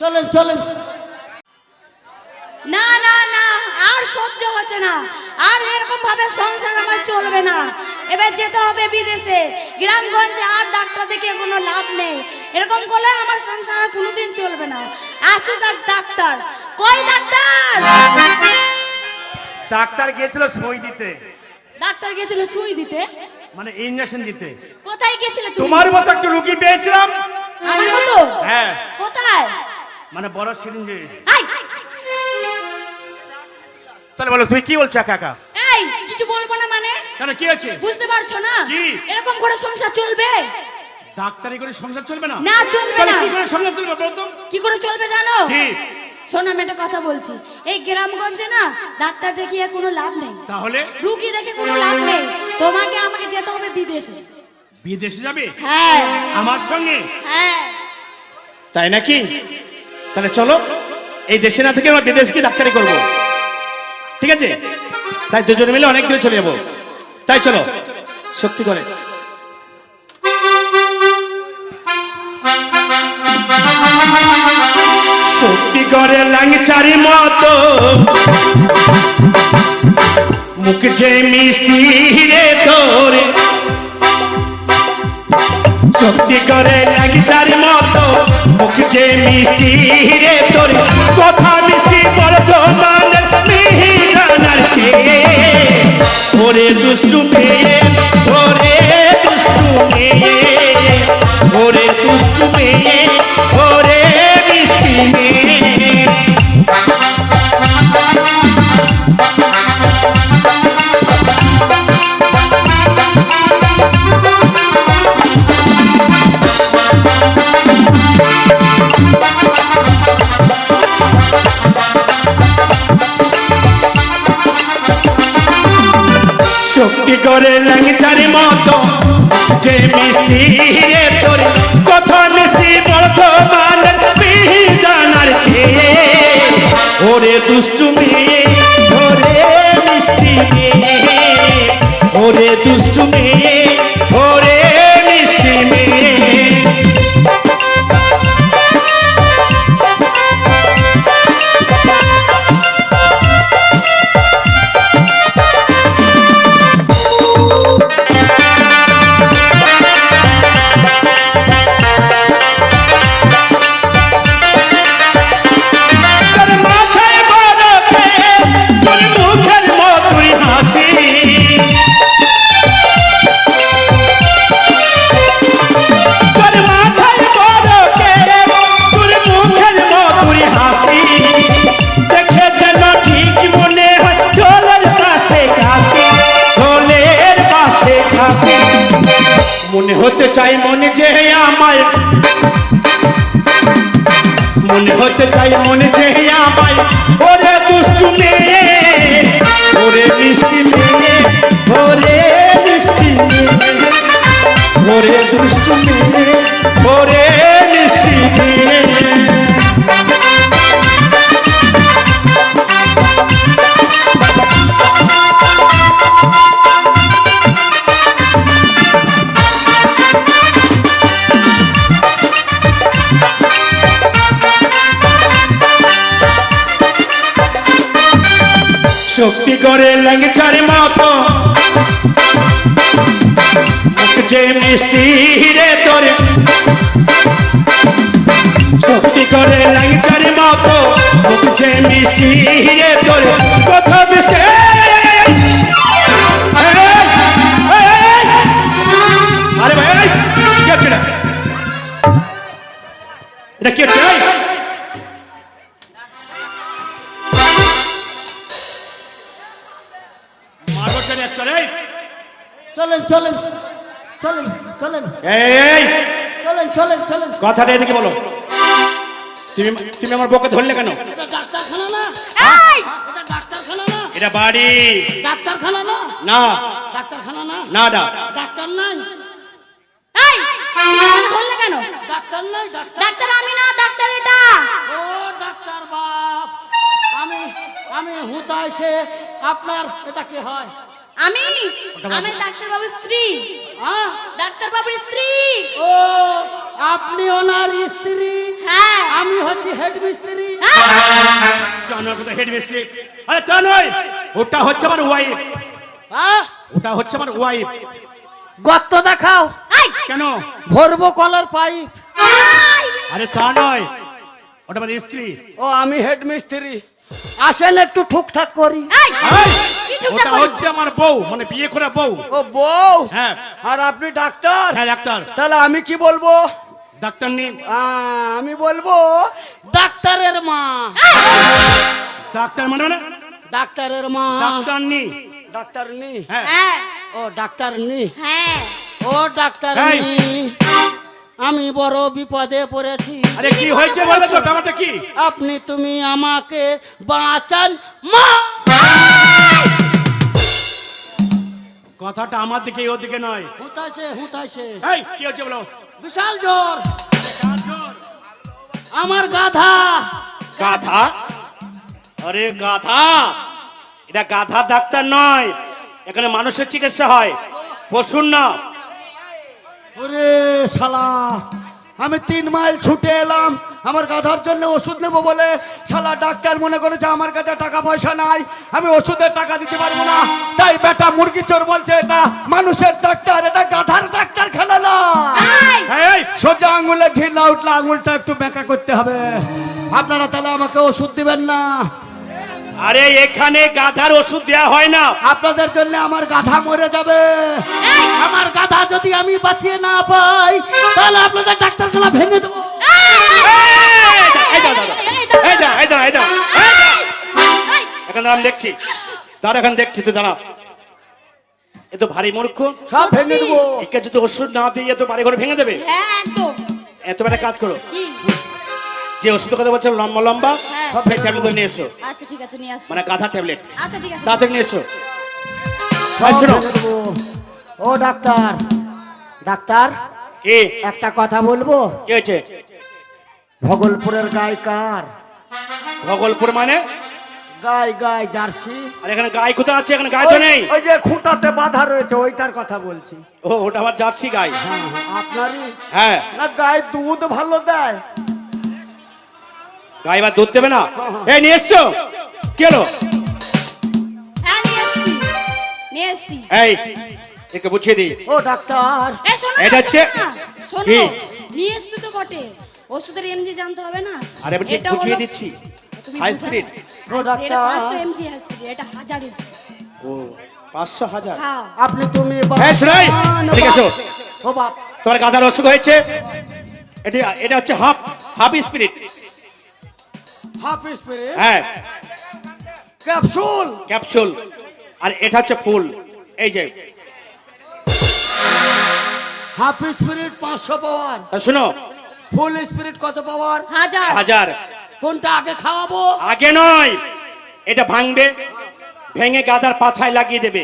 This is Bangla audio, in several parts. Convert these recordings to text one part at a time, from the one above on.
চলেন চলেন। না না না, আর সহ্য হচ্ছে না, আর এরকম ভাবে সংসার আমার চলবে না। এবার যেতে হবে বিদেশে, গ্রামগঞ্জে আর ডাক্তার দেখিয়ে কোনো লাভ নেই। এরকম করলে আমার সংসার আর কোনোদিন চলবে না। আসুক আজ ডাক্তার। কই ডাক্তার? ডাক্তার গিয়েছিল সই দিতে। ডাক্তার গিয়েছিল সুই দিতে? মানে ইনজেকশন দিতে। কোথায় গিয়েছিলে তুমি? তোমার মতো একটা রোগী পেয়েছিলাম। আমার মতো? হ্যাঁ। কোথায়? মানে বড় সিরিঞ্জে। হাই, তাহলে বলো তুমি কি বলছো একা একা? এই কিছু বলবো না মানে? কেন কি আছে? বুঝতে পারছো না? কি? এরকম করে সংসার চলবে? ডাক্তারি করে সংসার চলবে না? না চলবে তাহলে না। কি করে সংসার চলবে বলো তো? কি করে চলবে জানো? কি? শোনো আমি একটা কথা বলছি, এই গ্রামগঞ্জে না ডাক্তার দেখিয়ে কোনো লাভ নেই। তাহলে রুগী দেখে কোনো লাভ নেই। তোমাকে আমাকে যেতে হবে বিদেশে। বিদেশে যাবে? হ্যাঁ আমার সঙ্গে? হ্যাঁ। তাই নাকি? তাহলে চলো, এই দেশে না থেকে আমরা বিদেশে গিয়ে ডাক্তারি করবো, ঠিক আছে? তাই দুজনে মিলে অনেক দূরে চলে যাবো। তাই চলো, শক্তি করে। শক্তি করে লাংচারি মতো মুখ যে মিষ্টি রে তোর, শক্তি করে লাংচারি মতো মুখ যে মিষ্টি রে তোর, কথা মিষ্টি বর্ধমানের মিহিদানার চেয়ে। ওরে দুষ্টু মেয়ে, ওরে দুষ্টু মেয়ে, ওরে দুষ্টু মেয়ে, ওরে মিষ্টি মেয়ে। শক্তি করে ল্যাংচারি মতো যে মিষ্টি রে তোর, কথা মিষ্টি বর্ধমানের মিহিদানার চেয়ে। ওরে দুষ্টু মেয়ে, ওরে মিষ্টি মেয়ে, ওরে দুষ্টু মেয়ে, ওরে মিষ্টি মেয়ে। মনে হতে চাই মনে যে আমায়, মনে হতে চাই মনে যে আমায়, ওরে দুষ্টু মেয়ে, ওরে মিষ্টি মেয়ে, ওরে মিষ্টি মেয়ে, ওরে দুষ্টু মেয়ে, ওরে মিষ্টি মেয়ে। শক্তি করে ল্যাংচার মতো মুখ যে মিষ্টি রে তোর, শক্তি করে ল্যাংচার মতো মুখ যে মিষ্টি রে তোর, কথা মিষ্টি। আরে ভাই কি হচ্ছে না? এটা কি হচ্ছে? চলেন চলেন চলেন চলেন। এই চলেন চলেন চলেন। কথাটা এদিকে বলো। তুমি তুমি আমার বউকে ধরলে কেন? এটা ডাক্তারখানা না? এই এটা ডাক্তারখানা না? এটা বাড়ি। ডাক্তারখানা না? না ডাক্তারখানা না? না ডাক্তার নাই? এই তুমি ধরলে কেন? ডাক্তার নাই? ডাক্তার ডাক্তার আমি না, ডাক্তার এটা। ও ডাক্তার বাপ, আমি আমি হুতা এসে আপনার এটা কি হয়? আমি আমি ডাক্তার বাবুর স্ত্রী। হ্যাঁ ডাক্তার বাবুর স্ত্রী। ও আপনি ওনার স্ত্রী, হ্যাঁ আমি হচ্ছি হেড মিস্ত্রি। জানার কথা হেড মিস্ত্রি? আরে তা নয়, ওটা হচ্ছে আমার ওয়াইফ। হ্যাঁ, ওটা হচ্ছে আমার ওয়াইফ। গর্ত দেখাও, এই, কেন? ভরবো কলার পাইপ। এই, আরে তা নয়, ওটা আমার স্ত্রী। ও আমি হেড মিস্ত্রি, আসেন একটু ঠুকঠাক করি। এই, এই, কি টুকটাক ওটা করি? হচ্ছে আমার বউ, মানে বিয়ে করা বউ। ও বউ, হ্যাঁ আর আপনি ডাক্তার? হ্যাঁ ডাক্তার। তাহলে আমি কি বলবো? ডাক্তার নেই। আমি বলবো ডাক্তারের মা। ডাক্তার মানে না? ডাক্তারের মা। ডাক্তার নেই। ডাক্তার নি? হ্যাঁ হ্যাঁ ও ডাক্তার নি? হ্যাঁ ও ডাক্তার এই। নি, আমি বড় বিপদে পড়েছি। আরে কি হয়েছে বলো তো, ব্যাপারটা কি? আপনি তুমি আমাকে বাঁচান মা। কথাটা আমার দিকে ওর দিকে নয়। হুতাইছে হুতাইছে, এই কি হচ্ছে বলো? বিশাল জ্বর। আমার গাধা। গাধা? আরে গাধা, এটা গাধা ডাক্তার নয়, এখানে মানুষের চিকিৎসা হয়, পশুর না। ওরে শালা, আমি 3 মাইল ছুটে এলাম আমার গাধার জন্য ওষুধ নেবো বলে, শালা ডাক্তার মনে করেছে আমার কাছে টাকা পয়সা নাই, আমি ওষুধের টাকা দিতে পারবো না। তাই বেটা মুরগি চোর বলছে এটা মানুষের ডাক্তার, এটা গাধার ডাক্তার খেলা না। এই, এই, সোজা আঙুলে ঘি না উঠলে আঙুলটা একটু বেঁকা করতে হবে। আপনারা তাহলে আমাকে ওষুধ দিবেন না? আরে এখানে গাধার ওষুধ দেয়া হয় না। আপনাদের জন্য আমার গাধা মরে যাবে। এই, আমার গাধা যদি আমি বাঁচিয়ে না পাই, তাহলে আপনাদের ডাক্তারখানা ভেঙে দেবো। এই দাও, দাও, দাও। এই দাও, এই দাও, এই দাও, এই দাও। এখন আমি দেখছি, দাঁড়া, এখন দেখছি, তুই দাঁড়া। এ তো ভারী মূর্খ, সব ভেঙে দেবো। একে যদি ওষুধ না দিয়ে তো বাড়ি ঘরে ভেঙে দেবে। হ্যাঁ একদম। এত একটা কাজ করো, কি? যে ওষুধের কথা বলছো লম্বা লম্বা, হ্যাঁ। সেই ট্যাবলেট নিয়ে এসো, আচ্ছা ঠিক আছে নিয়ে আসছি। মানে গাধা ট্যাবলেট, আচ্ছা ঠিক আছে। তাড়াতাড়ি নিয়ে এসো। সব এই শোনো। ভেঙে দেবো। ও ডাক্তার, ডাক্তার কি একটা কথা বলবো? কি হয়েছে? ভগলপুরের গাই কার? ভগলপুর মানে? গাই গাই জার্সি। আর এখানে গাই কোথায় আছে? এখানে গাই তো নেই। ওই যে খুঁটাতে বাঁধা রয়েছে ওইটার কথা বলছি। ও, ওটা আমার জার্সি গাই। হ্যাঁ, আপনারই হ্যাঁ, না? গাই দুধ ভালো দেয়? গাই বা দুধ দেবে না? এই নিয়ে এসছো, কি হলো? হ্যাঁ নিয়ে আসছি, নিয়ে আসছি। এই একে বুঝিয়ে দিই। ও ডাক্তার, এই শোনো না, এটা হচ্ছে- শোনো না, শোনো। কি? নিয়ে এসছি তো বটে, ওষুধের এমজি জানতে হবে না? আরে আমি ঠিক এটা বুঝিয়ে হলো- দিচ্ছি। তুমি হাই বুঝো না? স্পিড। ও এটা ডাক্তার। 500 এমজি হাই স্পিড, এটা 1000 এমজি। ও 500 1000। হ্যাঁ আপনি তুমি হ্যাঁ, শোনাই। ঠিক আছে। ও বাপ, তোমার গাধার অসুখ হয়েছে। এটা হচ্ছে হাফ স্পিরিট। হাফ স্প্রে হ্যাঁ, ক্যাপসুল। ক্যাপসুল। আর এটা হচ্ছে ফুল। এই যে হাফ স্পিরিট 500 পাওয়ার, শুনো, ফুল স্পিরিট কত পাওয়ার? 1000। 1000। কোনটা আগে খাওয়াবো? আগে নয়, এটা ভাঙবে, ভেঙে গাধার পাছায় লাগিয়ে দেবে,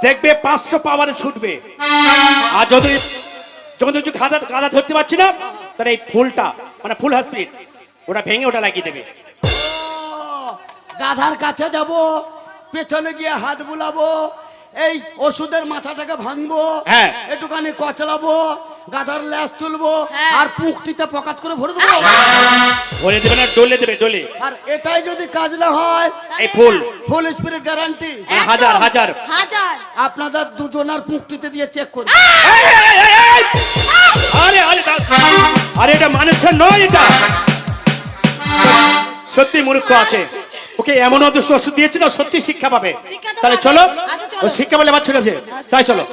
দেখবে 500 পাওয়ারে ছুটবে। আর যদি যখন তুই গাধা ধরতে পারছি না, তাহলে এই ফুলটা মানে ফুল স্পিরিট, ওটা ভেঙে ওটা লাগিয়ে দেবে। গাধার কাছে যাব, পেছনে গিয়ে হাত বুলাবো, এই ওষুধের মাথাটাকে ভাঙবো, হ্যাঁ। একটুখানি কচলাবো, গাধার ল্যাস তুলবো, হ্যাঁ। আর পুকটিতে পকাত করে ভরে দেবো। ভরে দেবে না, ডলে দেবে, ডলে। আর এটাই যদি কাজ না হয়, এই ফুল ফুল স্পিরিট গ্যারান্টি। একদম। 1000। 1000। আপনাদের দুজনার পুকটিতে দিয়ে চেক করি। আরে আরে আরে এটা মানুষের নয়, এটা সত্যি মূর্খ আছে। ওকে এমন অদৃশ্য ওষুধ দিয়েছে না, সত্যি শিক্ষা পাবে। শিক্ষা তো তাহলে পাবে। চলো, আচ্ছা, চলো। ও শিক্ষা বলে বাচ্চা তাই চলো।